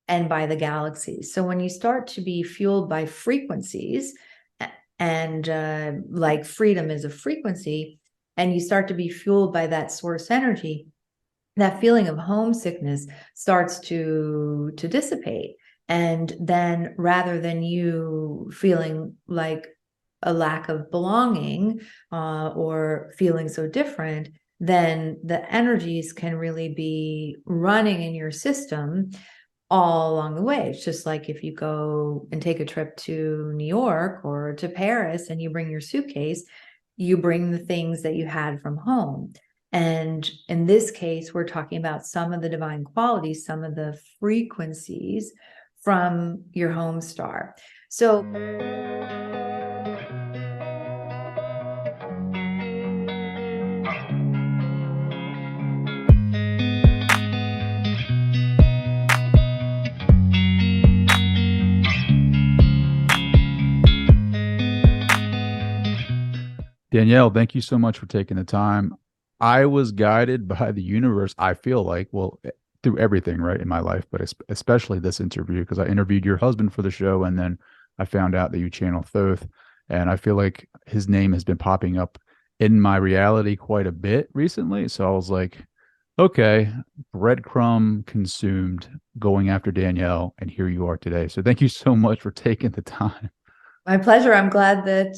and by the galaxies. So when you start to be fueled by frequencies, and like freedom is a frequency, and you start to be fueled by that source energy, that feeling of homesickness starts to dissipate. And then rather than you feeling like a lack of belonging or feeling so different, then the energies can really be running in your system all along the way. It's just like if you go and take a trip to New York or to Paris and you bring your suitcase, you bring the things that you had from home. And in this case, we're talking about some of the divine qualities, some of the frequencies from your home star. So Danielle, thank you so much for taking the time. I was guided by the universe, I feel like, well, through everything, right, in my life, but especially this interview, because I interviewed your husband for the show, and then I found out that you channel Thoth, and I feel like his name has been popping up in my reality quite a bit recently. So I was like, okay, breadcrumb consumed, going after Danielle, and here you are today. So thank you so much for taking the time. my pleasure. I'm glad that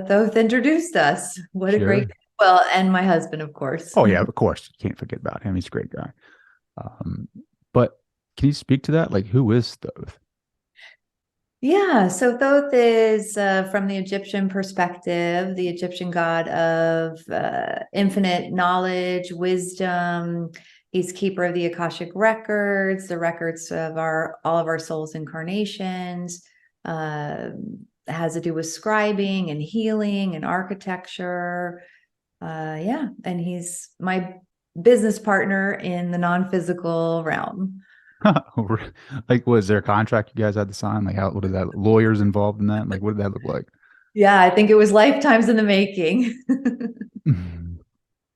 Thoth introduced us. What a great, Sure. well, and my husband, of course. Oh yeah, of course. You can't forget about him. He's a great guy. Um, but can you speak to that? Like, who is Thoth? Yeah, so Thoth is from the Egyptian perspective, the Egyptian god of infinite knowledge, wisdom. He's keeper of the Akashic records, the records of all of our souls' incarnations. Uh, has to do with scribing and healing and architecture. Yeah, and he's my business partner in the non-physical realm. Like, was there a contract you guys had to sign? Like, what did that, lawyers involved in that? Like, what did that look like? Yeah, I think it was lifetimes in the making.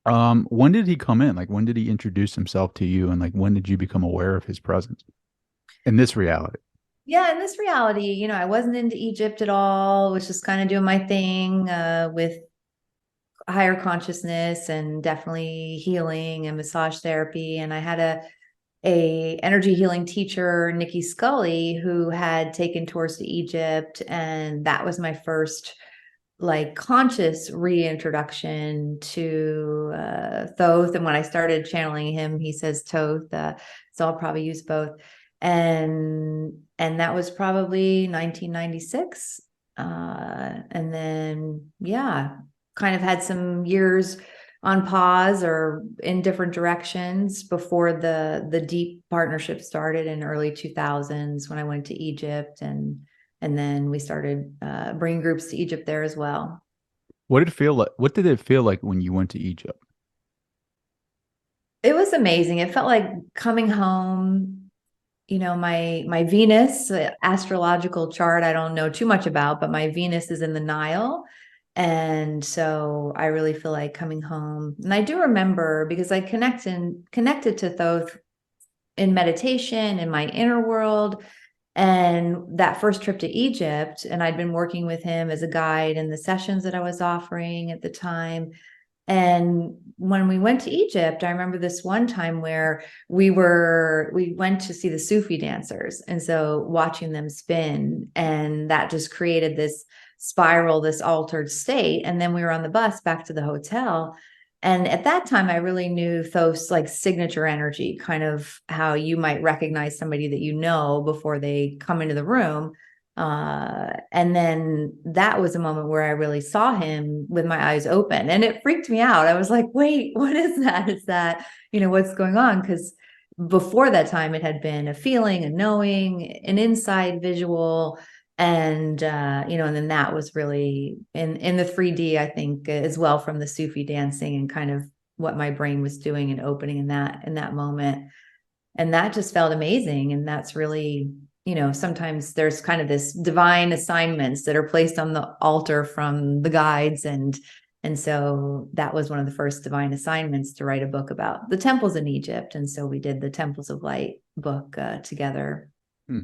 When did he come in? Like, when did he introduce himself to you? And like, when did you become aware of his presence in this reality? Yeah, in this reality, I wasn't into Egypt at all, was just kind of doing my thing with higher consciousness and definitely healing and massage therapy. And I had a energy healing teacher, Nikki Scully, who had taken tours to Egypt, and that was my first like conscious reintroduction to Thoth. And when I started channeling him, he says Thoth, so I'll probably use both. And that was probably 1996. And then yeah, kind of had some years on pause or in different directions before the deep partnership started in early 2000s when I went to Egypt, and then we started bringing groups to Egypt there as well. What did it feel like? What did it feel like when you went to Egypt? It was amazing. It felt like coming home. My Venus astrological chart, I don't know too much about, but my Venus is in the Nile. And so I really feel like coming home. And I do remember because I connected to Thoth in meditation in my inner world. And that first trip to Egypt, and I'd been working with him as a guide in the sessions that I was offering at the time. And when we went to Egypt, I remember this one time where we went to see the Sufi dancers. And so watching them spin, and that just created this spiral, this altered state. And then we were on the bus back to the hotel. And at that time, I really knew Thoth's like signature energy, kind of how you might recognize somebody that you know before they come into the room. And then that was a moment where I really saw him with my eyes open, and it freaked me out. I was like, wait, what is that? Is that, what's going on? Because before that time, it had been a feeling, a knowing, an inside visual. And then that was really in the 3D, I think, as well, from the Sufi dancing and kind of what my brain was doing and opening in that moment. And that just felt amazing. And that's really, sometimes there's kind of this divine assignments that are placed on the altar from the guides. And so that was one of the first divine assignments, to write a book about the temples in Egypt. And so we did the Temples of Light book together. Hmm.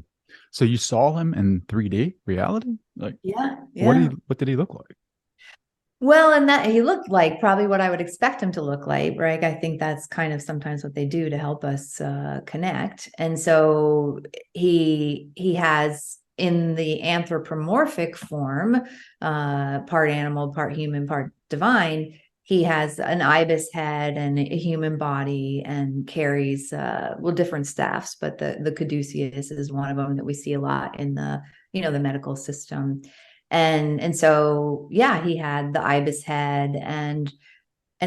So you saw him in 3D reality? Like, Yeah, yeah. what did he look like? Well, and that he looked like probably what I would expect him to look like, right? I think that's kind of sometimes what they do to help us connect. And so he has in the anthropomorphic form, part animal, part human, part divine. He has an ibis head and a human body, and carries well different staffs, but the caduceus is one of them that we see a lot in the the medical system. And so yeah, he had the ibis head, and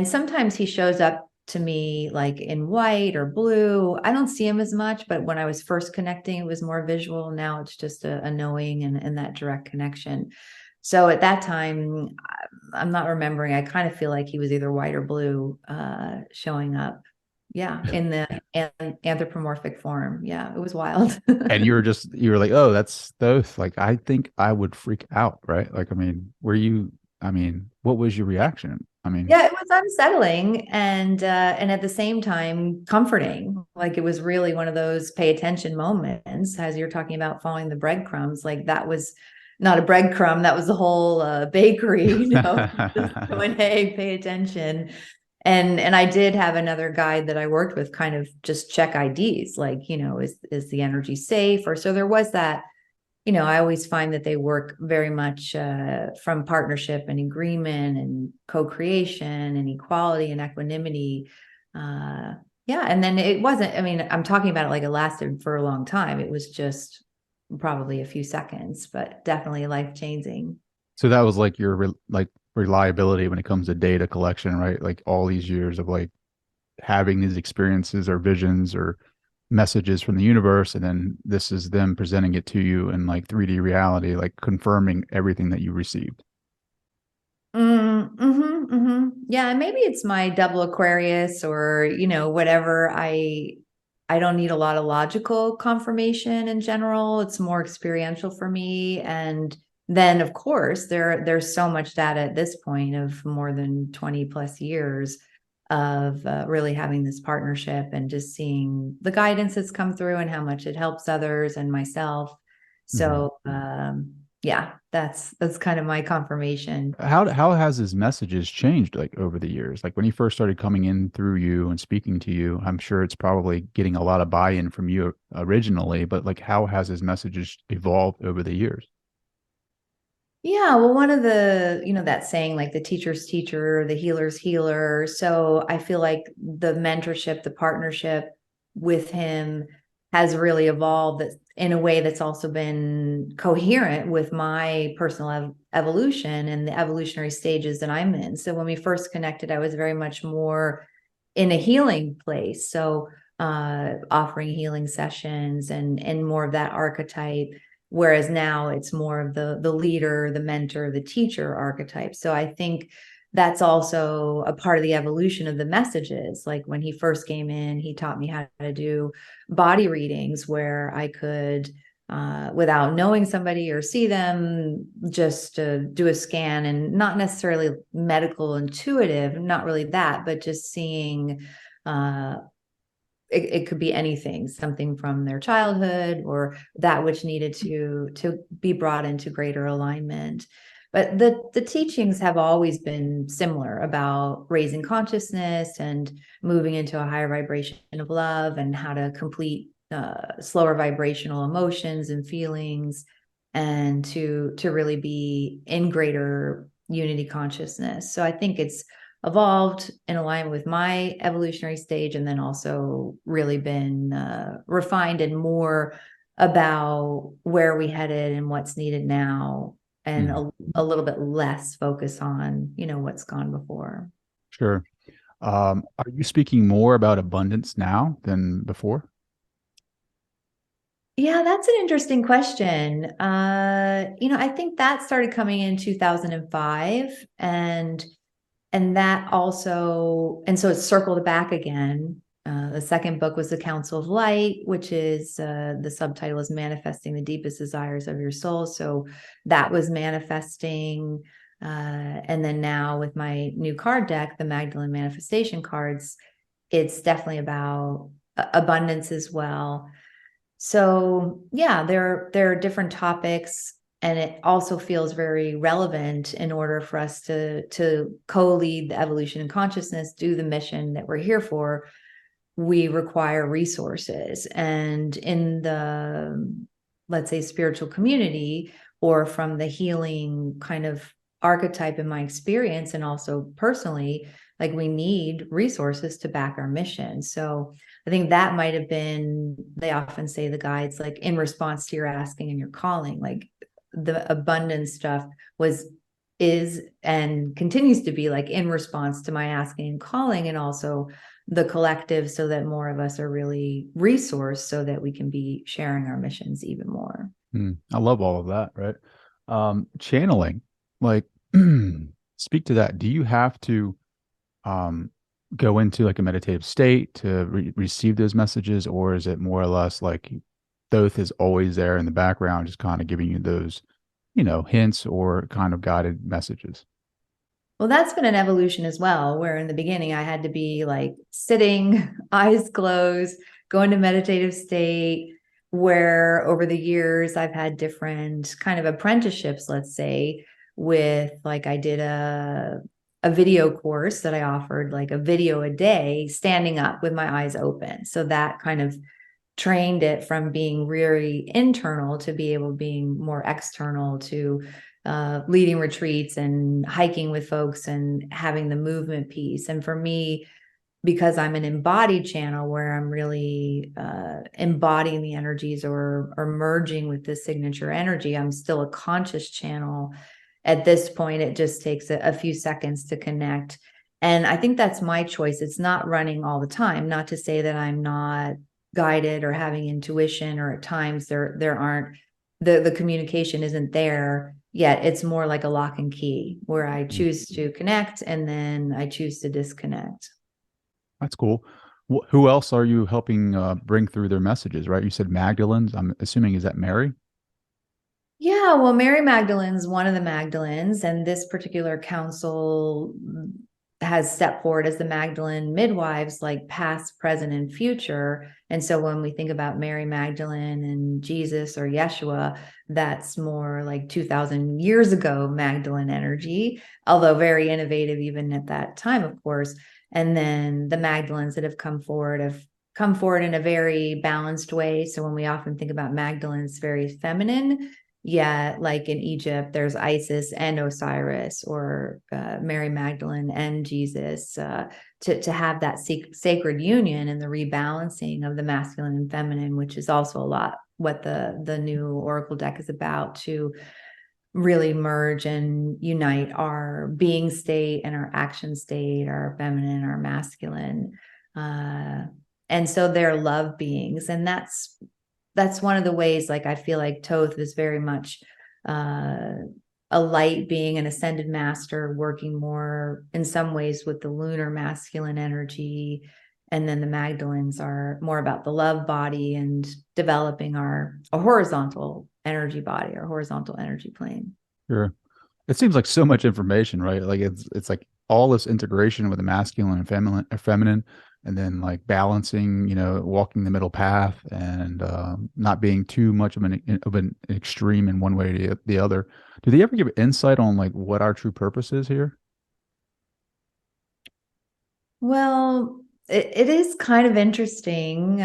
sometimes he shows up to me like in white or blue. I don't see him as much, but when I was first connecting it was more visual. Now it's just a knowing and that direct connection. So at that time, I'm not remembering, I kind of feel like he was either white or blue, showing up, yeah, in the anthropomorphic form. Yeah, it was wild. And you were like, oh, that's Thoth. Like, I think I would freak out, right? Like, I mean, I mean, what was your reaction? I mean, Yeah, it was unsettling and at the same time comforting. Like it was really one of those pay attention moments as you're talking about following the breadcrumbs. Like that was not a breadcrumb, that was the whole bakery, just going, hey, pay attention. And I did have another guide that I worked with kind of just check IDs, like, is the energy safe? Or so there was that. I always find that they work very much from partnership and agreement and co-creation and equality and equanimity. Yeah. And then it wasn't, I mean, I'm talking about it like it lasted for a long time. It was just probably a few seconds, but definitely life changing. so that was like your like reliability when it comes to data collection, right? Like all these years of like having these experiences or visions or messages from the universe, and then this is them presenting it to you in like 3D reality, like confirming everything that you received. Yeah, and maybe it's my double Aquarius or whatever. I don't need a lot of logical confirmation in general. It's more experiential for me. And then of course there's so much data at this point of more than 20 plus years of really having this partnership and just seeing the guidance that's come through and how much it helps others and myself. Mhm. So yeah, that's kind of my confirmation. How has his messages changed like over the years? Like when he first started coming in through you and speaking to you, I'm sure it's probably getting a lot of buy-in from you originally, but like how has his messages evolved over the years? Yeah, well, one of the, that saying, like the teacher's teacher, the healer's healer. So I feel like the mentorship, the partnership with him has really evolved in a way that's also been coherent with my personal evolution and the evolutionary stages that I'm in. So when we first connected, I was very much more in a healing place. So offering healing sessions and more of that archetype. Whereas now it's more of the leader, the mentor, the teacher archetype. So I think that's also a part of the evolution of the messages. Like when he first came in, he taught me how to do body readings where I could, without knowing somebody or see them, just do a scan, and not necessarily medical intuitive, not really that, but just seeing uh, it could be anything, something from their childhood or that which needed to be brought into greater alignment. But the teachings have always been similar about raising consciousness and moving into a higher vibration of love and how to complete slower vibrational emotions and feelings, and to really be in greater unity consciousness. So I think it's evolved in alignment with my evolutionary stage, and then also really been refined and more about where we headed and what's needed now, and Mhm. a little bit less focus on what's gone before. Sure. Are you speaking more about abundance now than before? Yeah, that's an interesting question. I think that started coming in 2005, and that also, and so it circled back again. The second book was The Council of Light, which is the subtitle is Manifesting the Deepest Desires of Your Soul. So that was manifesting. And then now with my new card deck, the Magdalene manifestation cards, it's definitely about abundance as well. So yeah, there are different topics, and it also feels very relevant in order for us to co-lead the evolution in consciousness, do the mission that we're here for. We require resources. And in the, let's say, spiritual community, or from the healing kind of archetype in my experience, and also personally, like, we need resources to back our mission. So I think that might have been, they often say, the guides, like, in response to your asking and your calling, like the abundance stuff was, is, and continues to be, like, in response to my asking and calling, and also the collective, so that more of us are really resourced so that we can be sharing our missions even more. I love all of that, right? Channeling, like, speak to that. Do you have to um, go into like a meditative state to receive those messages, or is it more or less like Thoth is always there in the background, just kind of giving you those, hints or kind of guided messages? Well, that's been an evolution as well, where in the beginning I had to be like sitting, eyes closed, go into meditative state, where over the years I've had different kind of apprenticeships, let's say, with, like, I did a video course that I offered, like a video a day, standing up with my eyes open. So that kind of trained it from being really internal to be able being more external, to leading retreats and hiking with folks and having the movement piece. And for me, because I'm an embodied channel, where I'm really embodying the energies, or merging with the signature energy, I'm still a conscious channel. At this point, it just takes a few seconds to connect. And I think that's my choice. It's not running all the time. Not to say that I'm not guided or having intuition, or at times there aren't, the communication isn't there yet. It's more like a lock and key, where I choose to connect and then I choose to disconnect. That's cool. Who else are you helping bring through their messages, right? You said Magdalenes. I'm assuming, is that Mary? Yeah, well, Mary Magdalene's one of the Magdalenes, and this particular council has stepped forward as the Magdalene midwives, like past, present, and future. And so when we think about Mary Magdalene and Jesus or Yeshua, that's more like 2000 years ago Magdalene energy, although very innovative even at that time, of course. And then the Magdalenes that have come forward in a very balanced way. So when we often think about Magdalene, it's very feminine. Yeah, like in Egypt, there's Isis and Osiris, or Mary Magdalene and Jesus, to have that sacred union and the rebalancing of the masculine and feminine, which is also a lot what the new Oracle deck is about, to really merge and unite our being state and our action state, our feminine, our masculine. And so they're love beings, and that's one of the ways, like, I feel like Thoth is very much a light being, an ascended master, working more in some ways with the lunar masculine energy. And then the Magdalenes are more about the love body and developing a horizontal energy body, or horizontal energy plane. Sure. It seems like so much information, right? Like it's like all this integration with the masculine and feminine, and then like balancing, walking the middle path, and not being too much of an extreme in one way or the other. Do they ever give insight on like what our true purpose is here? Well, it is kind of interesting,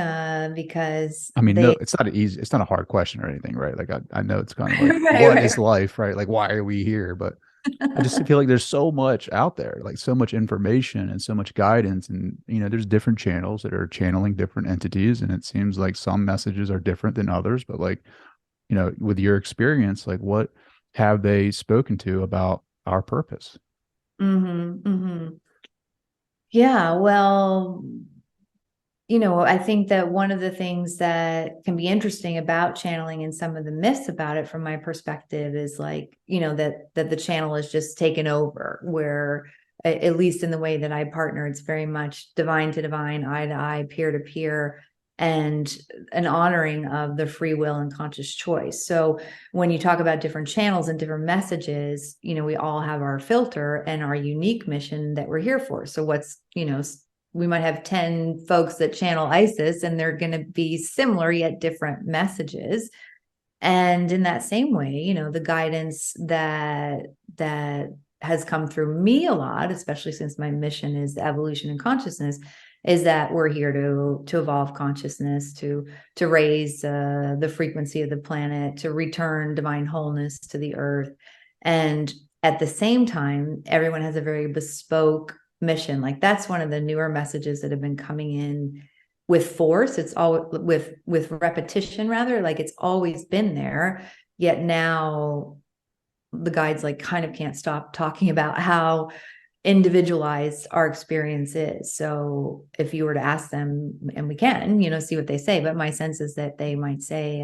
because I mean, no, they it's not a hard question or anything, right? Like I know it's kind of like, right, what right. is life, right? Like, why are we here? But I just feel like there's so much out there, like so much information and so much guidance. And, there's different channels that are channeling different entities. And it seems like some messages are different than others. But, like, with your experience, like, what have they spoken to about our purpose? Mm-hmm, mm-hmm. Yeah, well, I think that one of the things that can be interesting about channeling, and some of the myths about it from my perspective, is like, that the channel is just taken over, where at least in the way that I partner, it's very much divine to divine, eye to eye, peer to peer, and an honoring of the free will and conscious choice. So when you talk about different channels and different messages, we all have our filter and our unique mission that we're here for. So what's, we might have 10 folks that channel Isis, and they're going to be similar yet different messages. And in that same way, you know, the guidance that has come through me a lot, especially since my mission is evolution and consciousness, is that we're here to evolve consciousness, to raise the frequency of the planet, to return divine wholeness to the earth. And at the same time, everyone has a very bespoke mission. Like, that's one of the newer messages that have been coming in with force. It's all with repetition, rather. Like, it's always been there, yet now the guides like kind of can't stop talking about how individualized our experience is. So if you were to ask them, and we can, you know, see what they say, but my sense is that they might say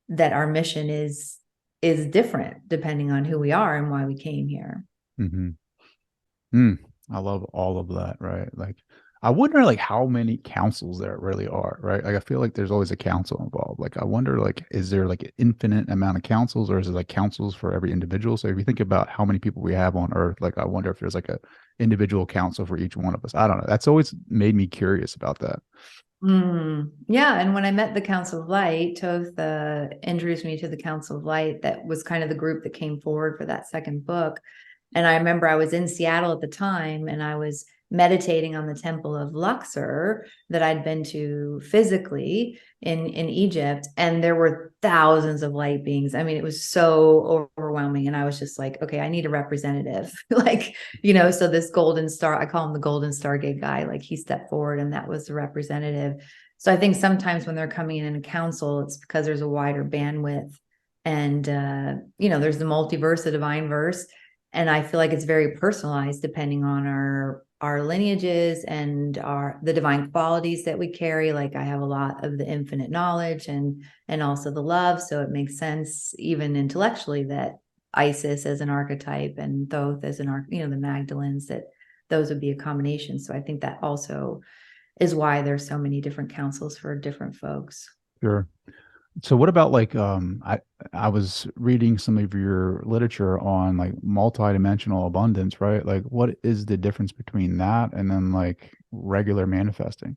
that our mission is different depending on who we are and why we came here. Mm-hmm. I love all of that, right? Like, I wonder like how many councils there really are, right? Like, I feel like there's always a council involved. Like, I wonder, like, is there like an infinite amount of councils, or is it like councils for every individual? So if you think about how many people we have on Earth, like, I wonder if there's like a individual council for each one of us. I don't know. That's always made me curious about that. Yeah. And when I met the Council of Light, Thoth introduced me to the Council of Light. That was kind of the group that came forward for that second book. And I remember I was in Seattle at the time, and I was meditating on the temple of Luxor that I'd been to physically in Egypt. And there were thousands of light beings. I mean, it was so overwhelming. And I was just like, okay, I need a representative. Like, you know, so this golden star, I call him the golden stargate guy, like, he stepped forward and that was the representative. So I think sometimes when they're coming in a council, it's because there's a wider bandwidth. And, you know, there's the multiverse, the divine verse. And I feel like it's very personalized depending on our lineages and the divine qualities that we carry. Like, I have a lot of the infinite knowledge and also the love. So it makes sense, even intellectually, that Isis as an archetype and Thoth as an you know, the Magdalenes, that those would be a combination. So I think that also is why there's so many different councils for different folks. Sure. So what about like I was reading some of your literature on like multidimensional abundance, right? Like, what is the difference between that and then like regular manifesting?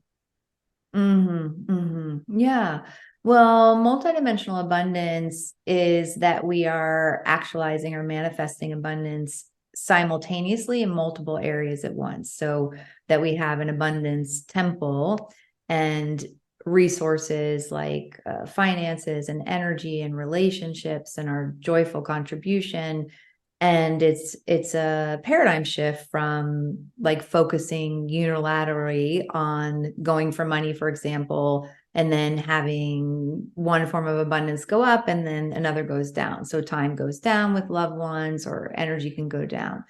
Yeah. Well, multidimensional abundance is that we are actualizing or manifesting abundance simultaneously in multiple areas at once. So that we have an abundance temple, and resources like finances and energy and relationships and our joyful contribution. And it's a paradigm shift from like focusing unilaterally on going for money, for example, and then having one form of abundance go up and then another goes down. So time goes down with loved ones, or energy can go down.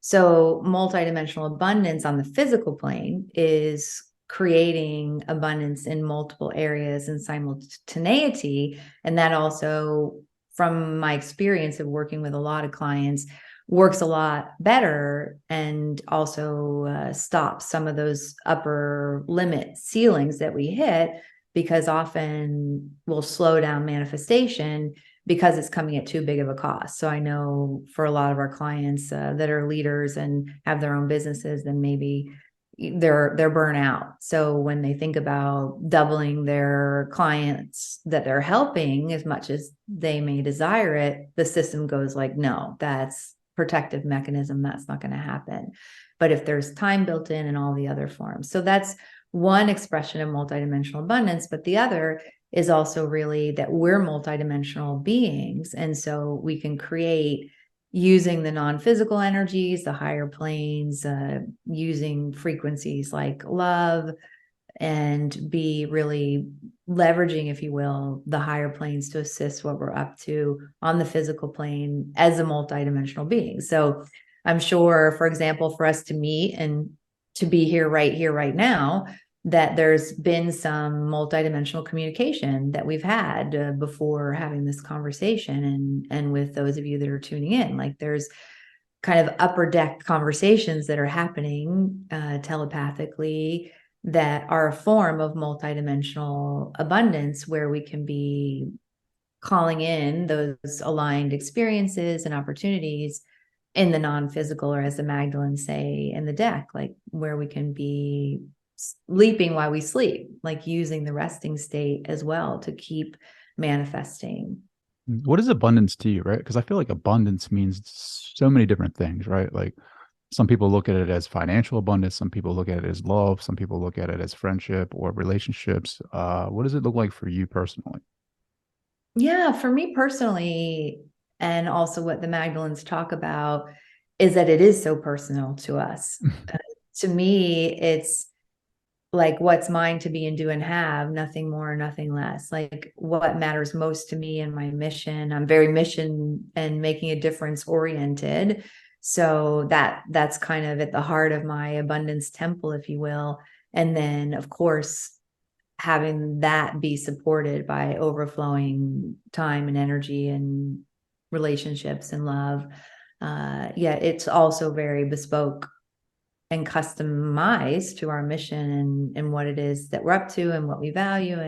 So multidimensional abundance on the physical plane is creating abundance in multiple areas in simultaneity. And that also, from my experience of working with a lot of clients, works a lot better, and also stops some of those upper limit ceilings that we hit, because often we'll slow down manifestation because it's coming at too big of a cost. So I know for a lot of our clients that are leaders and have their own businesses, then maybe they're burnt out. So when they think about doubling their clients that they're helping as much as they may desire it, the system goes like, no, that's protective mechanism. That's not going to happen. But if there's time built in and all the other forms. So that's one expression of multidimensional abundance. But the other is also really that we're multidimensional beings. And so we can create using the non-physical energies, the higher planes, using frequencies like love, and be really leveraging, if you will, the higher planes to assist what we're up to on the physical plane as a multidimensional being. So I'm sure, for example, for us to meet and to be here right now, that there's been some multidimensional communication that we've had before having this conversation. And with those of you that are tuning in, like, there's kind of upper deck conversations that are happening telepathically, that are a form of multidimensional abundance, where we can be calling in those aligned experiences and opportunities in the non-physical, or as the Magdalenes say in the deck, like where we can be sleeping while we sleep, like using the resting state as well to keep manifesting. What is abundance to you, right? Because I feel like abundance means so many different things, right? Like some people look at it as financial abundance, some people look at it as love, some people look at it as friendship or relationships. What does it look like for you personally? Yeah, for me personally, and also what the Magdalenes talk about, is that it is so personal to us. To me, it's like what's mine to be and do and have, nothing more, nothing less. Like what matters most to me and my mission. I'm very mission and making a difference oriented. So that's kind of at the heart of my abundance temple, if you will. And then of course, having that be supported by overflowing time and energy and relationships and love. Yeah, it's also very bespoke and customized to our mission and what it is that we're up to and what we value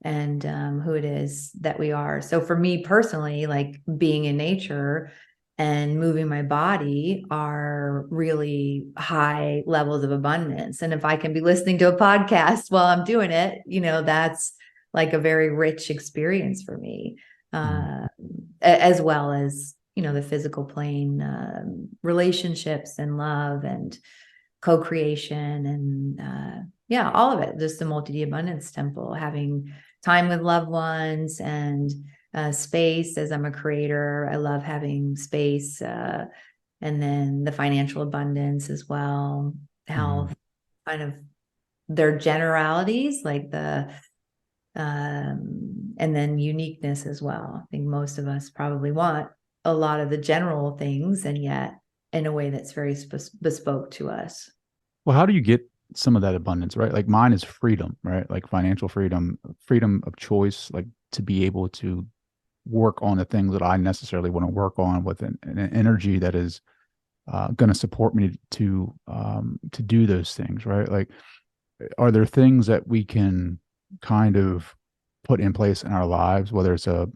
and who it is that we are. So for me personally, like being in nature and moving my body are really high levels of abundance. And if I can be listening to a podcast while I'm doing it, that's like a very rich experience for me, Mm. as well as, the physical plane, relationships and love and co-creation and yeah, all of it. Just the multi abundance temple, having time with loved ones and space. As I'm a creator, I love having space, and then the financial abundance as well, Mm. health, kind of their generalities, like the and then uniqueness as well. I think most of us probably want a lot of the general things, and yet in a way that's very bespoke to us. Well, how do you get some of that abundance, right? Like mine is freedom, right? Like financial freedom, freedom of choice, like to be able to work on the things that I necessarily want to work on with an energy that is going to support me to do those things, right? Like, are there things that we can kind of put in place in our lives, whether it's a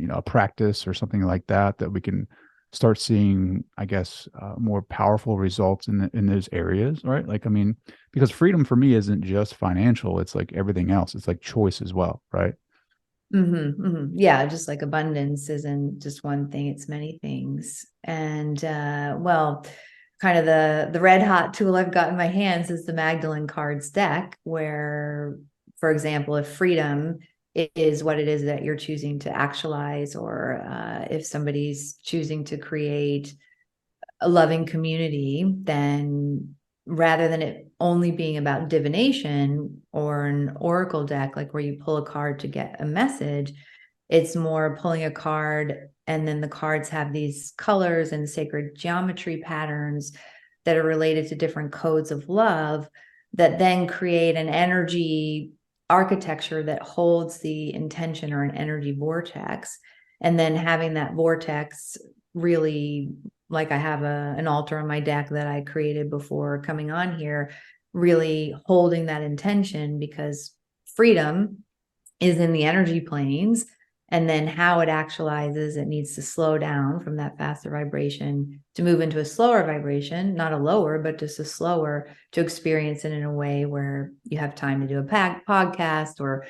a practice or something like that, that we can start seeing, I guess, more powerful results in those areas, right? Like, I mean, because freedom for me isn't just financial; it's like everything else. It's like choice as well, right? Yeah, just like abundance isn't just one thing, it's many things. And well, kind of the red hot tool I've got in my hands is the Magdalene cards deck, where, for example, if freedom is what it is that you're choosing to actualize, or if somebody's choosing to create a loving community, then rather than it only being about divination or an oracle deck, like where you pull a card to get a message, it's more pulling a card and then the cards have these colors and sacred geometry patterns that are related to different codes of love that then create an energy architecture that holds the intention or an energy vortex. And then having that vortex really, like I have an altar on my deck that I created before coming on here, really holding that intention, because freedom is in the energy planes. And then how it actualizes, it needs to slow down from that faster vibration to move into a slower vibration, not a lower, but just a slower, to experience it in a way where you have time to do a podcast or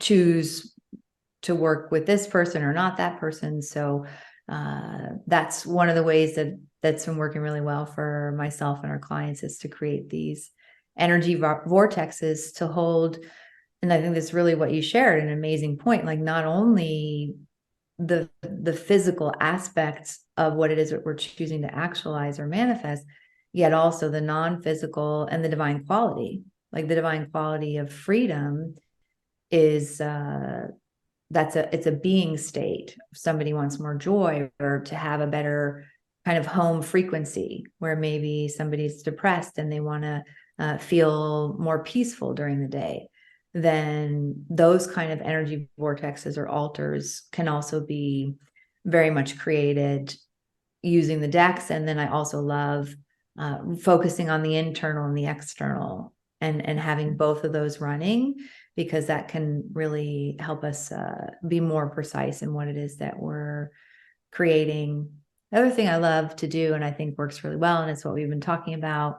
choose to work with this person or not that person. So that's one of the ways that's been working really well for myself and our clients, is to create these energy vortexes to hold. And I think that's really what you shared, an amazing point. Like not only the physical aspects of what it is that we're choosing to actualize or manifest, yet also the non-physical and the divine quality. Like the divine quality of freedom is it's a being state. If somebody wants more joy or to have a better kind of home frequency, where maybe somebody's depressed and they want to feel more peaceful during the day, then those kind of energy vortexes or altars can also be very much created using the decks. And then I also love focusing on the internal and the external, and having both of those running, because that can really help us be more precise in what it is that we're creating, other thing I love to do, and I think works really well, and it's what we've been talking about.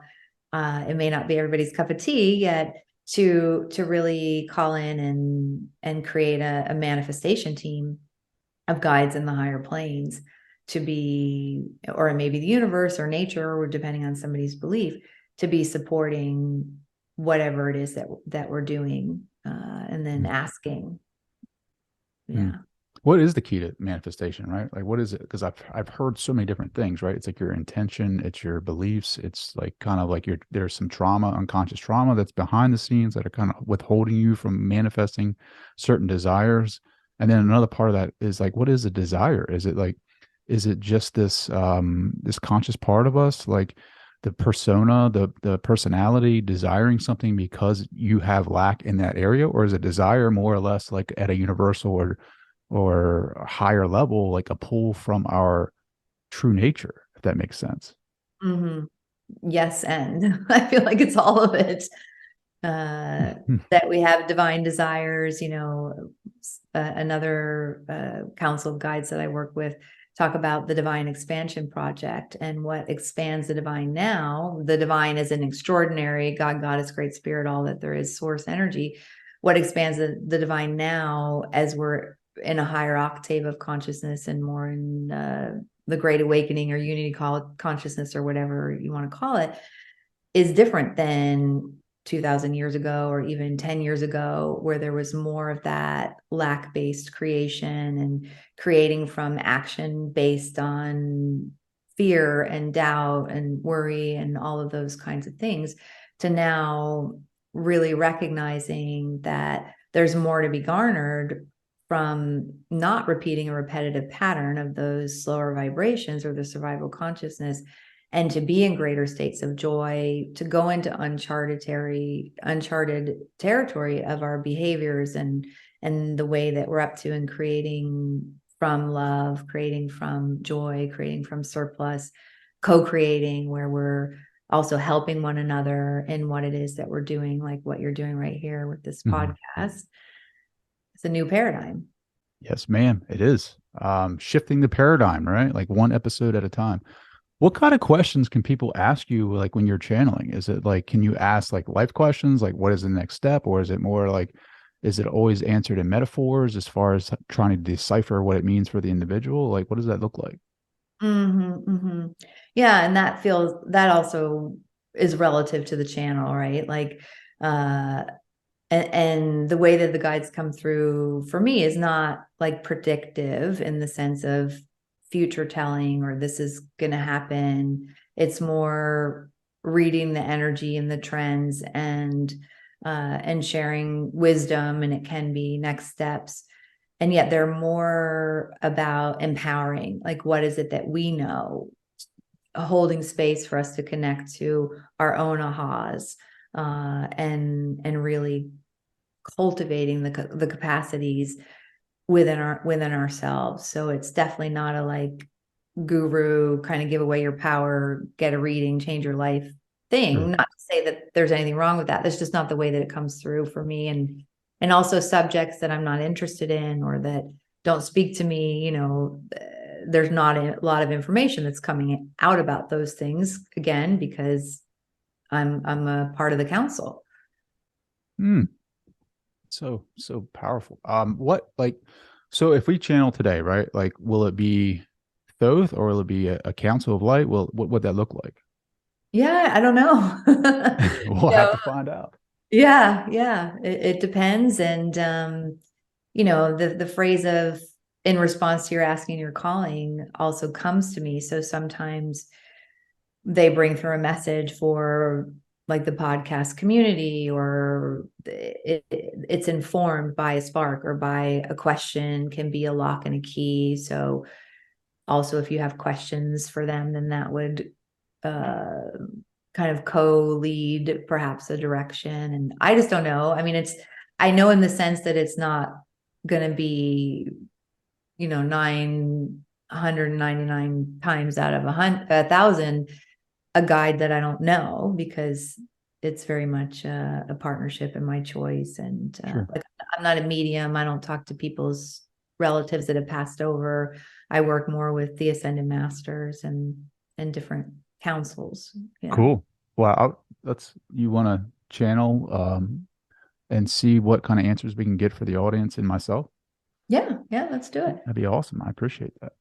It may not be everybody's cup of tea yet, to really call in and create a manifestation team of guides in the higher planes to be, or maybe the universe or nature, or depending on somebody's belief, to be supporting whatever it is that we're doing, and then asking. Mm. Yeah. What is the key to manifestation, right? Like, what is it? Because I've heard so many different things, right? It's like your intention, it's your beliefs, it's like kind of like there's some trauma, unconscious trauma that's behind the scenes that are kind of withholding you from manifesting certain desires. And then another part of that is like, what is a desire? Is it like, is it just this conscious part of us, like the persona, the personality desiring something because you have lack in that area, or is it desire more or less like at a universal or a higher level, like a pull from our true nature, if that makes sense? Mm-hmm. Yes, and I feel like it's all of it. That we have divine desires. Another council of guides that I work with talk about the divine expansion project, and what expands the divine now. The divine is an extraordinary God, Goddess, Great Spirit, all that there is, source energy. What expands the divine now, as we're in a higher octave of consciousness and more in the Great Awakening or Unity consciousness, or whatever you want to call it, is different than 2000 years ago, or even 10 years ago, where there was more of that lack-based creation and creating from action based on fear and doubt and worry and all of those kinds of things, to now really recognizing that there's more to be garnered from not repeating a repetitive pattern of those slower vibrations or the survival consciousness, and to be in greater states of joy, to go into uncharted territory of our behaviors and the way that we're up to, and creating from love, creating from joy, creating from surplus, co-creating, where we're also helping one another in what it is that we're doing, like what you're doing right here with this Mhm. podcast. It's a new paradigm. Yes, ma'am, it is. Shifting the paradigm, right? Like one episode at a time. What kind of questions can people ask you like when you're channeling? Is it like, can you ask like life questions, like what is the next step? Or is it more like, is it always answered in metaphors as far as trying to decipher what it means for the individual? Like, what does that look like? Mm-hmm, mm-hmm. Yeah, and that also is relative to the channel, right? Like, uh, and the way that the guides come through for me is not like predictive in the sense of future telling, or this is going to happen. It's more reading the energy and the trends, and sharing wisdom, and it can be next steps. And yet they're more about empowering, like what is it that we know, holding space for us to connect to our own ahas, and really cultivating the capacities within ourselves. So it's definitely not a like guru kind of give away your power, get a reading, change your life thing. Sure. Not to say that there's anything wrong with that. That's just not the way that it comes through for me. And also subjects that I'm not interested in, or that don't speak to me, there's not a lot of information that's coming out about those things, again, because I'm a part of the council. Mm, so powerful. What like, so if we channel today, right? Like, will it be Thoth or will it be a council of light? What would that look like? Yeah, I don't know. We'll You have know, to find out. yeah, it depends. And the phrase of, in response to your asking your calling, also comes to me. So sometimes they bring through a message for like the podcast community, or it's informed by a spark or by a question, can be a lock and a key. So also, if you have questions for them, then that would uh, kind of co-lead perhaps a direction. And I just don't know. I mean, I know in the sense that it's not going to be, 999 times out of 1,000, a guide that I don't know, because it's very much a partnership and my choice. And Sure. like, I'm not a medium. I don't talk to people's relatives that have passed over. I work more with the ascended masters and different councils. Yeah. Cool. Well, you want to channel and see what kind of answers we can get for the audience and myself? Yeah. Yeah. Let's do it. That'd be awesome. I appreciate that.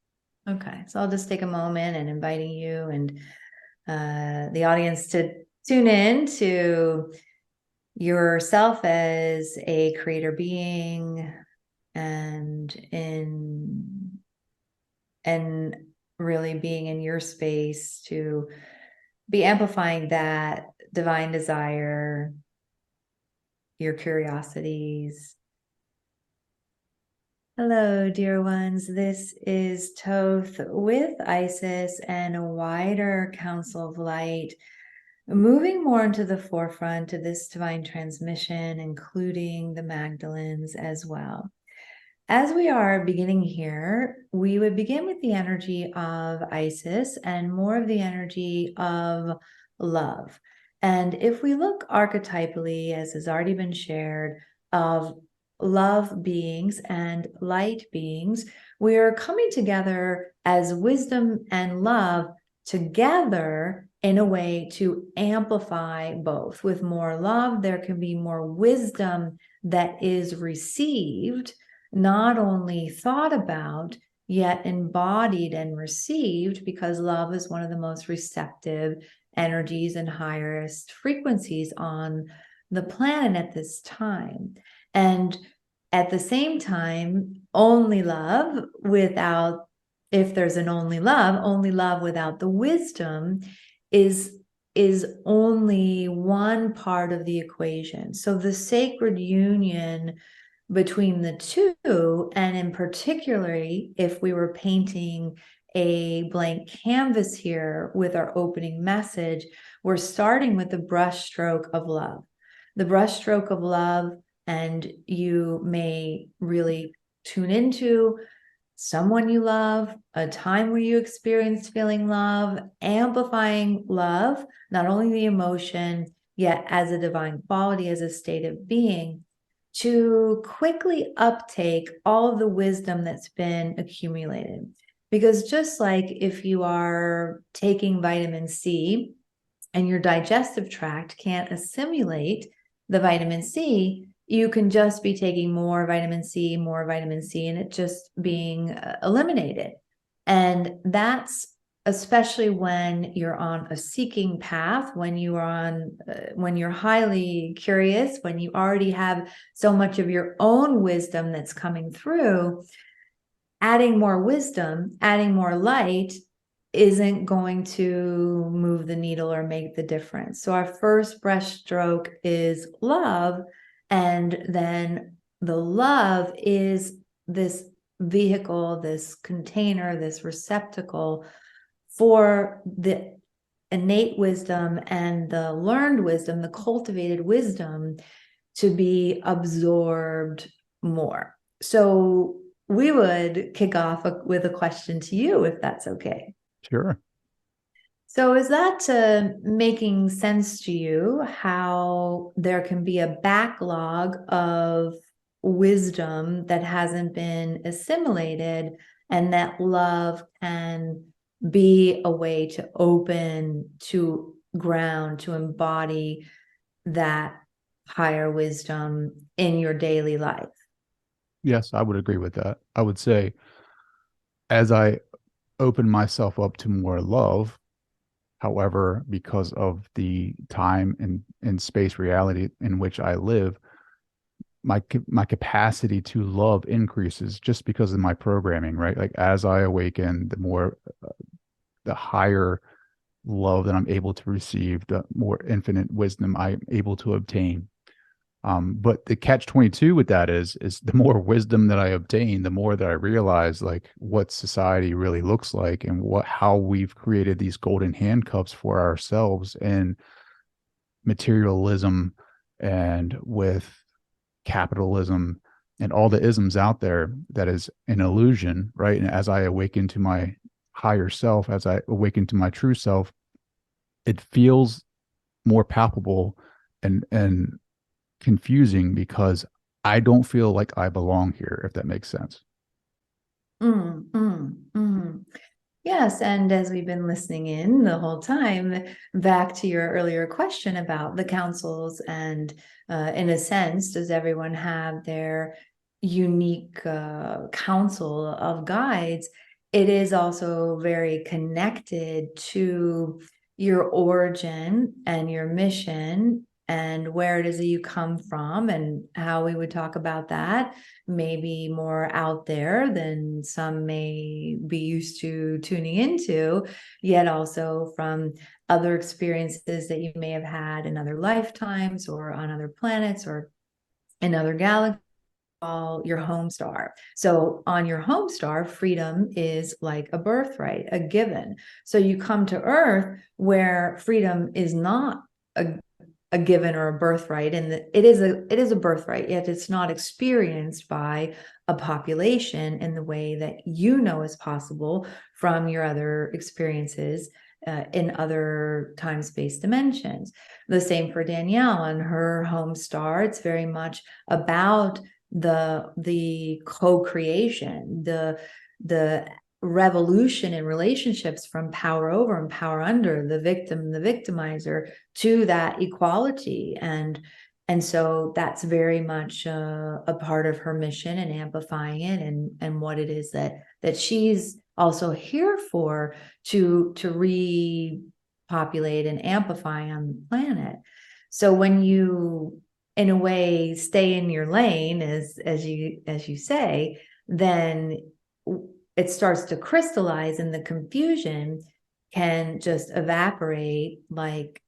Okay. So I'll just take a moment and inviting you and the audience to tune in to yourself as a creator being and really being in your space to be amplifying that divine desire, your curiosities. Hello, dear ones. This is Thoth with Isis and a wider council of light, moving more into the forefront of this divine transmission, including the Magdalenes as well. As we are beginning here, we would begin with the energy of Isis and more of the energy of love. And if we look archetypally, as has already been shared, of love beings and light beings, we are coming together as wisdom and love together in a way to amplify both. With more love, there can be more wisdom that is received, not only thought about, yet embodied and received, because love is one of the most receptive energies and highest frequencies on the planet at this time. And at the same time, only love without, if there's an only love without the wisdom is only one part of the equation. So the sacred union between the two, and in particularly, if we were painting a blank canvas here with our opening message, we're starting with the brushstroke of love. The brushstroke of love, and you may really tune into someone you love, a time where you experienced feeling love, amplifying love, not only the emotion, yet as a divine quality, as a state of being, to quickly uptake all of the wisdom that's been accumulated. Because just like if you are taking vitamin C and your digestive tract can't assimilate the vitamin C, you can just be taking more vitamin C, and it just being eliminated. And that's especially when you're on a seeking path, when you're highly curious, when you already have so much of your own wisdom that's coming through. Adding more wisdom, adding more light isn't going to move the needle or make the difference. So our first brushstroke is love, and then the love is this vehicle, this container, this receptacle for the innate wisdom and the learned wisdom, the cultivated wisdom, to be absorbed more. So we would kick off with a question to you, if that's okay. Sure. So is that making sense to you, how there can be a backlog of wisdom that hasn't been assimilated, and that love can be a way to open, to ground, to embody that higher wisdom in your daily life? Yes, I would agree with that. I would say as I open myself up to more love, however, because of the time and space reality in which I live, my capacity to love increases just because of my programming, right? Like as I awaken, the higher love that I'm able to receive, the more infinite wisdom I'm able to obtain. But the catch-22 with that is the more wisdom that I obtain, the more that I realize like what society really looks like, and how we've created these golden handcuffs for ourselves in materialism and with capitalism and all the isms out there, that is an illusion, right? And as I awaken to my higher self, as I awaken to my true self, it feels more palpable and confusing, because I don't feel like I belong here, if that makes sense. Mm, mm, mm. Yes, and as we've been listening in the whole time, back to your earlier question about the councils, and in a sense, does everyone have their unique council of guides? It is also very connected to your origin and your mission and where it is that you come from, and how we would talk about that maybe more out there than some may be used to tuning into, yet also from other experiences that you may have had in other lifetimes or on other planets or in other galaxies. Your home star. So on your home star, freedom is like a birthright, a given. So you come to Earth where freedom is not a given or a birthright, and it is a birthright, yet it's not experienced by a population in the way that you know is possible from your other experiences in other time-space dimensions. The same for Danielle and her home star. It's very much about the co-creation, the revolution in relationships from power over and power under, the victim, the victimizer, to that equality. And so that's very much a part of her mission, and amplifying it, and what it is that she's also here for, to repopulate and amplify on the planet. So when you, in a way, stay in your lane, as you say, then it starts to crystallize, and the confusion can just evaporate like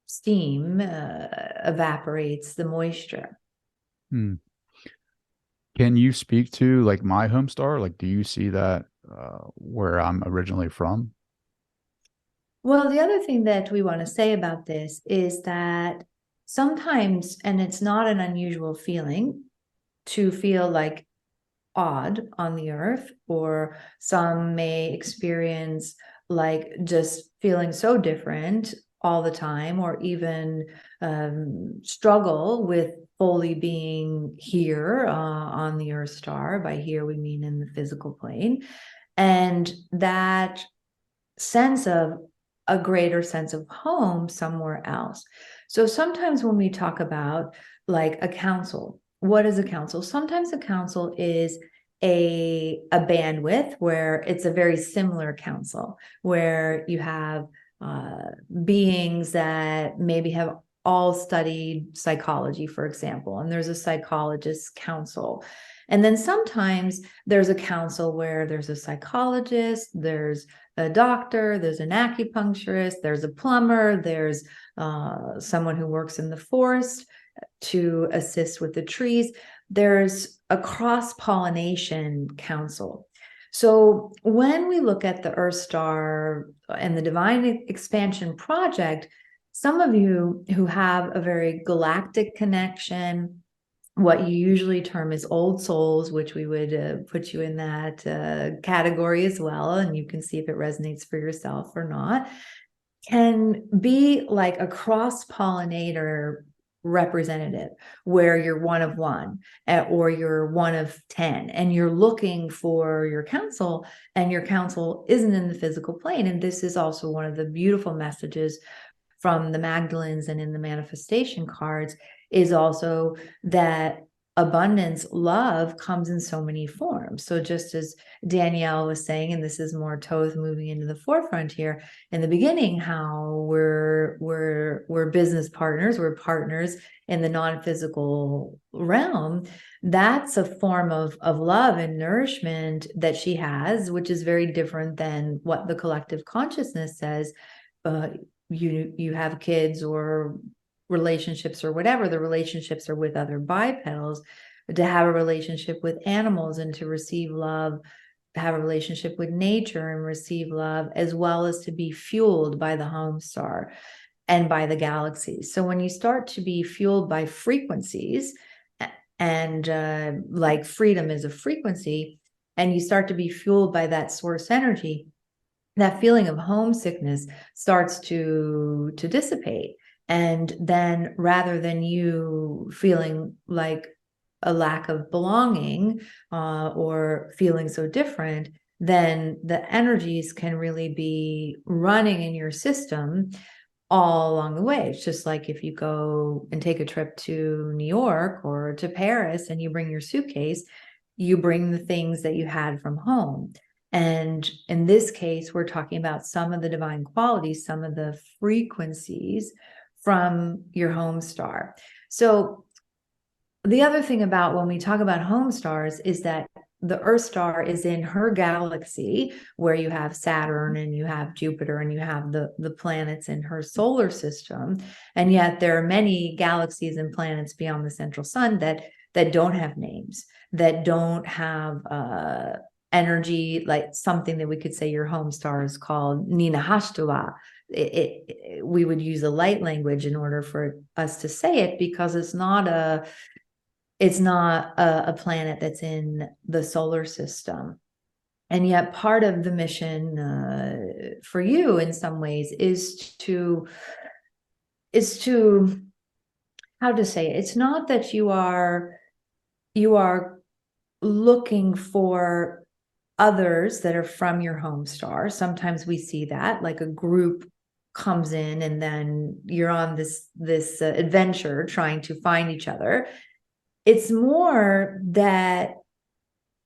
steam evaporates the moisture. Hmm. Can you speak to like my home star? Like, do you see that where I'm originally from? Well, the other thing that we want to say about this is that sometimes, and it's not an unusual feeling, to feel like odd on the earth, or some may experience like just feeling so different all the time, or even struggle with fully being here on the earth star. By here we mean in the physical plane, and that sense of a greater sense of home somewhere else. So sometimes when we talk about like a council, what is a council? Sometimes a council is a bandwidth where it's a very similar council, where you have beings that maybe have all studied psychology, for example, and there's a psychologist council. And then sometimes there's a council where there's a psychologist, there's a doctor, there's an acupuncturist, there's a plumber, there's someone who works in the forest to assist with the trees. There's a cross-pollination council. So when we look at the Earth Star and the Divine Expansion Project, some of you who have a very galactic connection, what you usually term as old souls, which we would put you in that category as well, and you can see if it resonates for yourself or not, can be like a cross-pollinator representative, where you're one of one, or you're one of 10, and you're looking for your counsel, and your counsel isn't in the physical plane. And this is also one of the beautiful messages from the Magdalenes and in the manifestation cards, is also that abundance love comes in so many forms. So just as Danielle was saying, and this is more Thoth moving into the forefront here in the beginning, how we're business partners, we're partners in the non-physical realm. That's a form of love and nourishment that she has, which is very different than what the collective consciousness says. You have kids or relationships or whatever, the relationships are with other bipedals. To have a relationship with animals and to receive love, have a relationship with nature and receive love, as well as to be fueled by the home star and by the galaxies. So when you start to be fueled by frequencies, and like freedom is a frequency, and you start to be fueled by that source energy, that feeling of homesickness starts to dissipate. And then rather than you feeling like a lack of belonging or feeling so different, then the energies can really be running in your system all along the way. It's just like if you go and take a trip to New York or to Paris and you bring your suitcase, you bring the things that you had from home. And in this case, we're talking about some of the divine qualities, some of the frequencies from your home star. So the other thing about when we talk about home stars is that the Earth star is in her galaxy, where you have Saturn and you have Jupiter and you have the planets in her solar system. And yet there are many galaxies and planets beyond the central sun that don't have names, that don't have energy, like something that we could say your home star is called Nina Hashtula. We would use a light language in order for us to say it, because it's not a planet that's in the solar system. And yet part of the mission for you in some ways is to how to say it? It's not that you are looking for others that are from your home star. Sometimes we see that, like a group comes in and then you're on this adventure trying to find each other. It's more that,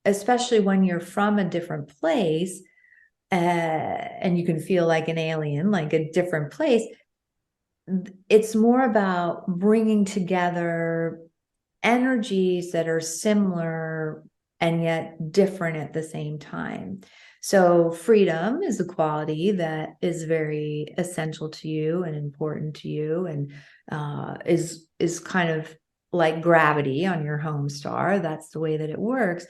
especially when you're from a different place, and you can feel like an alien, like a different place, it's more about bringing together energies that are similar and yet different at the same time. So freedom is a quality that is very essential to you and important to you, and is kind of like gravity on your home star. That's the way that it works.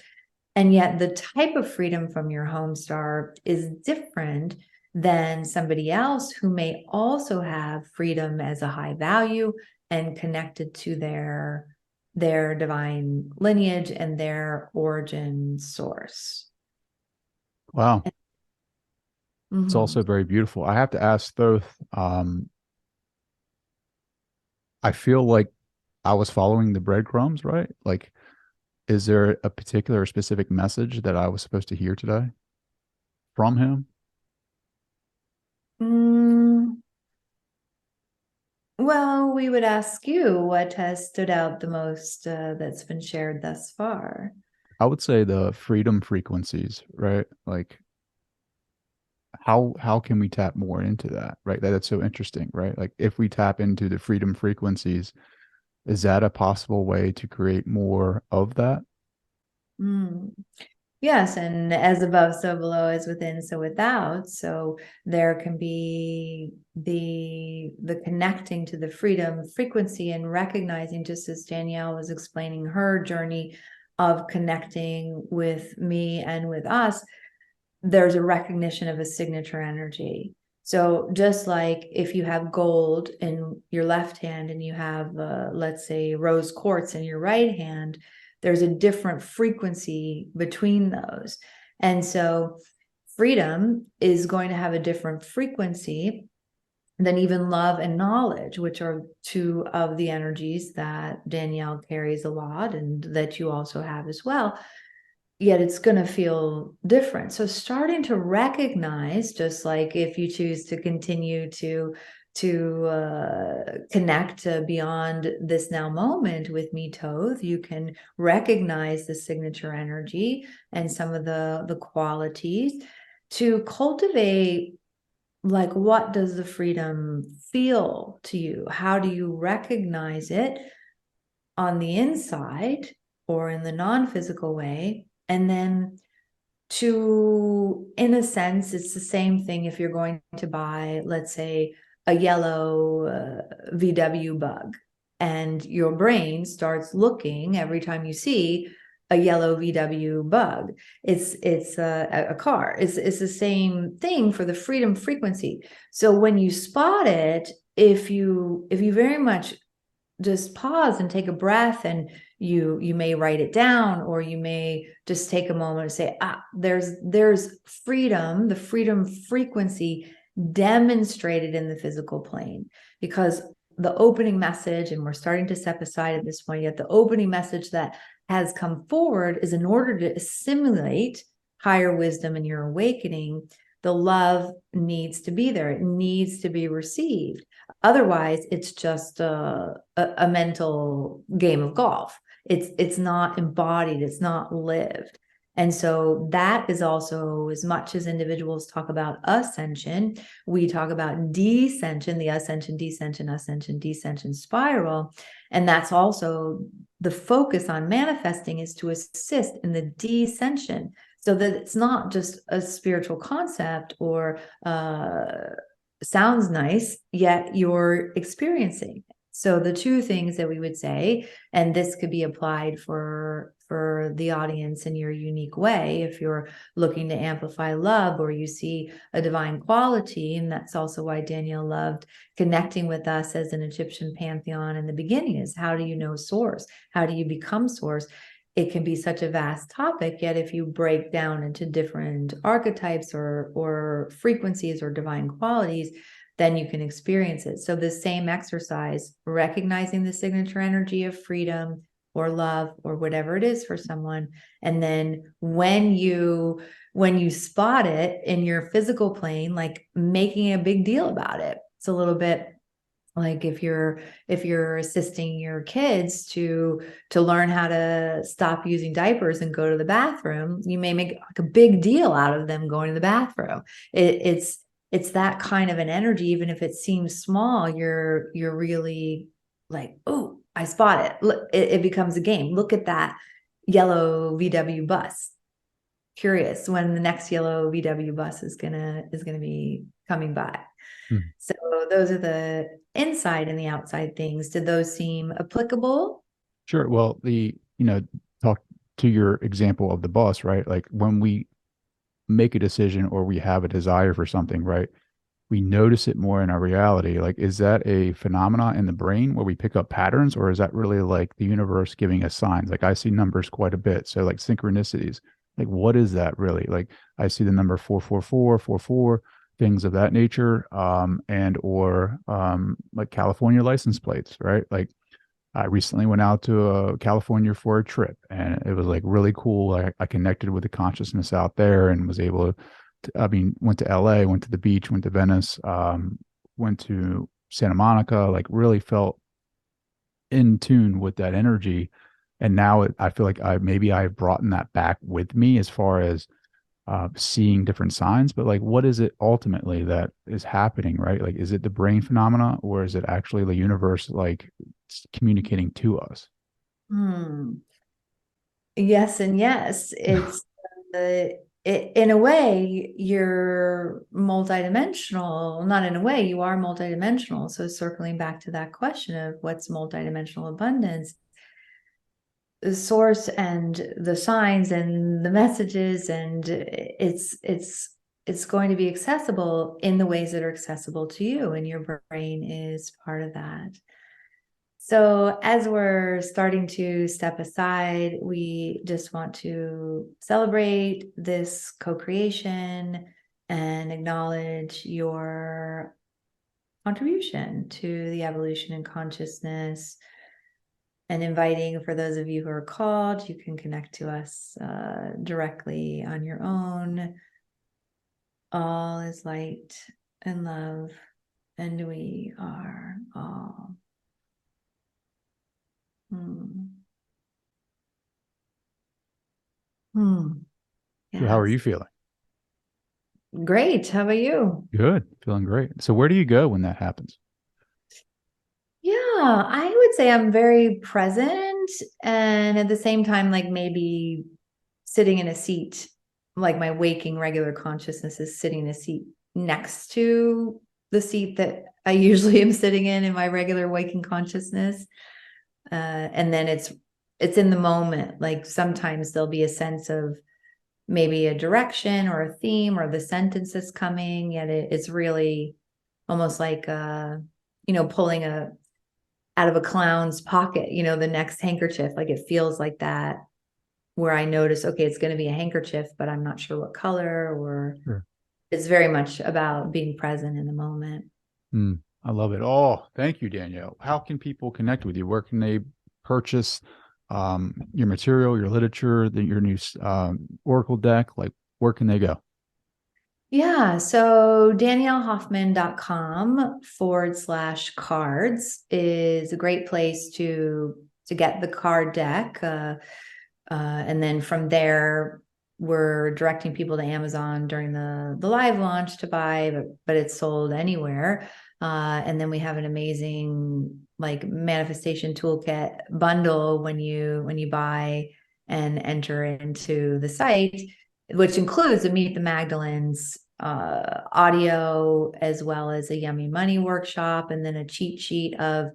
And yet the type of freedom from your home star is different than somebody else who may also have freedom as a high value and connected to their divine lineage and their origin source. Wow. It's also very beautiful. I have to ask Thoth, I feel like I was following the breadcrumbs, right? Like, is there a particular specific message that I was supposed to hear today from him? Well, we would ask you what has stood out the most that's been shared thus far. I would say the freedom frequencies, right? Like, how can we tap more into that, right? That's so interesting, right? Like, if we tap into the freedom frequencies, is that a possible way to create more of that? Mm. Yes, and as above, so below, as within, so without. So there can be the connecting to the freedom frequency and recognizing, just as Danielle was explaining her journey of connecting with me and with us, there's a recognition of a signature energy. So just like if you have gold in your left hand and you have, let's say, rose quartz in your right hand, there's a different frequency between those. And so freedom is going to have a different frequency than even love and knowledge, which are two of the energies that Danielle carries a lot and that you also have as well. Yet it's going to feel different. So starting to recognize, just like if you choose to continue to connect beyond this now moment with me, Thoth, you can recognize the signature energy and some of the qualities to cultivate, like, what does the freedom feel to you? How do you recognize it on the inside or in the non-physical way? And then in a sense, it's the same thing if you're going to buy, let's say, a yellow VW bug, and your brain starts looking every time you see a yellow VW bug. It's a car. It's the same thing for the freedom frequency. So when you spot it, if you very much just pause and take a breath, and you may write it down, or you may just take a moment and say, there's freedom, the freedom frequency demonstrated in the physical plane. Because the opening message, and we're starting to step aside at this point, yet the opening message that has come forward is in order to assimilate higher wisdom in your awakening, the love needs to be there. It needs to be received. Otherwise, it's just a mental game of golf. It's not embodied. It's not lived. And so that is also, as much as individuals talk about ascension, we talk about descension, the ascension, descension, ascension, descension spiral. And that's also the focus on manifesting, is to assist in the descension, so that it's not just a spiritual concept or sounds nice, yet you're experiencing. So the two things that we would say, and this could be applied for the audience in your unique way, if you're looking to amplify love or you see a divine quality, and that's also why Danielle loved connecting with us as an Egyptian pantheon in the beginning, is how do you know source? How do you become source? It can be such a vast topic, yet if you break down into different archetypes or frequencies or divine qualities, then you can experience it. So the same exercise, recognizing the signature energy of freedom or love or whatever it is for someone, and then when you spot it in your physical plane, like making a big deal about it. It's a little bit like if you're assisting your kids to learn how to stop using diapers and go to the bathroom, you may make like a big deal out of them going to the bathroom. It's that kind of an energy. Even if it seems small, you're really like, oh, I spot it. Look, it becomes a game. Look at that yellow VW bus. Curious when the next yellow VW bus is gonna be coming by. So those are the inside and the outside things. Did those seem applicable? Sure. Well, talk to your example of the bus, right? Like when we make a decision or we have a desire for something, right? We notice it more in our reality. Like, is that a phenomena in the brain where we pick up patterns, or is that really like the universe giving us signs? Like, I see numbers quite a bit. So, like synchronicities, like, what is that really? Like, I see the number 444, 44, things of that nature, and or like California license plates, right? Like, I recently went out to California for a trip, and it was like really cool. I connected with the consciousness out there and was able I mean, went to LA, went to the beach, went to Venice, went to Santa Monica, like really felt in tune with that energy. And now I feel like I've brought that back with me as far as seeing different signs. But like, what is it ultimately that is happening, right? Like, is it the brain phenomena, or is it actually the universe like communicating to us? Yes and yes. It's in a way you're multidimensional. Not in a way, you are multidimensional. So circling back to that question of what's multidimensional abundance, the source and the signs and the messages, and it's going to be accessible in the ways that are accessible to you, and your brain is part of that. So as we're starting to step aside, we just want to celebrate this co-creation and acknowledge your contribution to the evolution in consciousness, and inviting, for those of you who are called, you can connect to us directly on your own. All is light and love, and we are all. So how are Yes. you feeling? Great. How about you? Good, feeling great. So where do you go when that happens? Yeah, I would say I'm very present, and at the same time, like maybe sitting in a seat, like my waking regular consciousness is sitting in a seat next to the seat that I usually am sitting in my regular waking consciousness. And then it's in the moment. Like sometimes there'll be a sense of maybe a direction or a theme or the sentence that's coming, yet it's really almost like pulling out of a clown's pocket, the next handkerchief. Like it feels like that, where I notice, okay, it's going to be a handkerchief, but I'm not sure what color, or Sure. it's very much about being present in the moment. I love it. Oh, thank you, Danielle. How can people connect with you? Where can they purchase your material, your literature, your new Oracle deck? Like, where can they go? Yeah, so daniellehoffman.com/cards is a great place to get the card deck. And then from there, we're directing people to Amazon during the live launch to buy, but it's sold anywhere. And then we have an amazing like manifestation toolkit bundle when you buy and enter into the site, which includes a Meet the Magdalenes audio, as well as a Yummy Money workshop, and then a cheat sheet of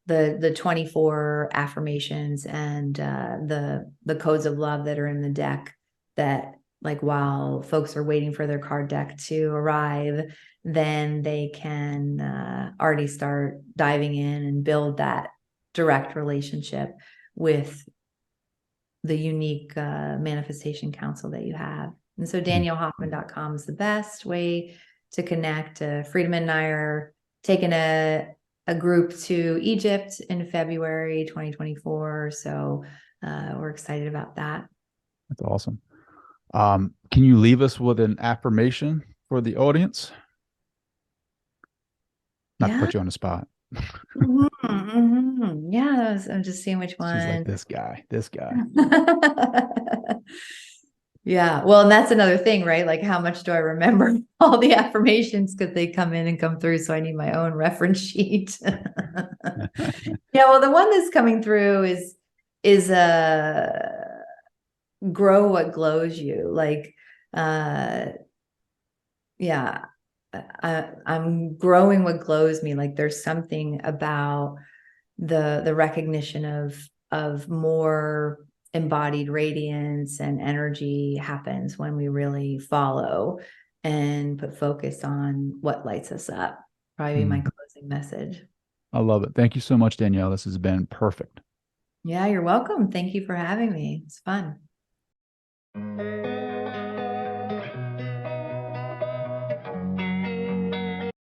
the 24 affirmations and the codes of love that are in the deck, that like while folks are waiting for their card deck to arrive, then they can already start diving in and build that direct relationship with the unique manifestation council that you have. And so daniellehoffman.com is the best way to connect. Friedemann and I are taking a group to Egypt in February 2024. So we're excited about that. That's awesome. Can you leave us with an affirmation for the audience? Not to put you on the spot. Yeah, I'm just seeing which one. She's like, this guy. Yeah, well, and that's another thing, right? Like, how much do I remember all the affirmations, because they come in and come through, so I need my own reference sheet. Yeah, well, the one that's coming through is grow what glows you. Like, yeah, I'm growing what glows me. Like, there's something about the recognition of more embodied radiance and energy happens when we really follow and put focus on what lights us up. Probably my closing message. I love it. Thank you so much, Danielle. This has been perfect. Yeah, you're welcome. Thank you for having me. It's fun.